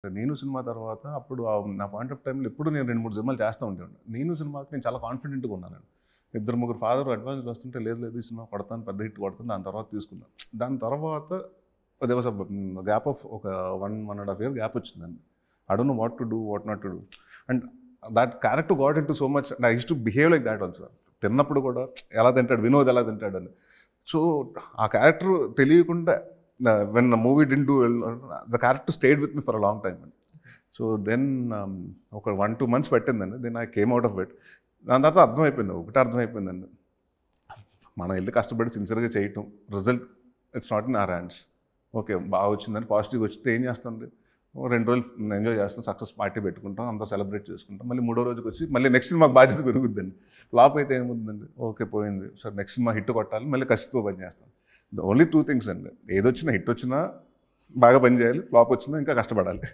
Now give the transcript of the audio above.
నేను సినిమా తర్వాత అప్పుడు నా పాయింట్ ఆఫ్ టైంలో ఎప్పుడు నేను 2, 3 సినిమాలు చేస్తూ ఉండేవాడిని. నేను సినిమాకి నేను చాలా కాన్ఫిడెంట్‌గా ఉన్నాను. ఇద్దరు ముగ్గురు ఫాదర్ అడ్వాన్స్‌లు వస్తుంటే లేదు లేదు ఈ సినిమా కొడతాను, పెద్ద హిట్ కొడతాను, దాని తర్వాత తీసుకున్నాను. దాని తర్వాత దే వాస్ గ్యాప్ ఆఫ్ ఒక 1.5 ఇయర్ గ్యాప్ వచ్చిందండి. I don't know what to do, what not to do. And that character got into so much and I use to behave like that also. తిన్నప్పుడు కూడా ఎలా తింటాడు, వినోద్ ఎలా తింటాడని. So ఆ character తెలియకుండా when movie didn't do well the character stayed with me for a long time అండి. So then ఒక 1-2 మంత్స్ పట్టిందండి. Then I came out of it. దాని తర్వాత అర్థమైపోయింది, ఒకటే అర్థమైపోయిందండి, మనం వెళ్ళి కష్టపడి సిన్సియర్గా చేయటం, result it's not in our hands. Okay బాగా వచ్చిందని పాజిటివ్గా వచ్చితే ఏం చేస్తుంది, 2 రోజులు ఎంజాయ్ చేస్తాం, సక్సెస్ పార్టీ పెట్టుకుంటాం, అంతా సెలబ్రేట్ చేసుకుంటాం. మళ్ళీ 3వ రోజుకి వచ్చి మళ్ళీ నెక్స్ట్ సినిమాకి బాధ్యత పెరుగుద్దండి. ఫ్లాప్ అయితే ఏముందండి, ఓకే పోయింది సార్, నెక్స్ట్ సినిమా హిట్ కొట్టాలి, మళ్ళీ కసితో పని చేస్తాం. ద ఓన్లీ 2 థింగ్స్ అండి, ఏదొచ్చినా హిట్ వచ్చినా బాగా పని చేయాలి, ఫ్లాప్ వచ్చినా ఇంకా కష్టపడాలి.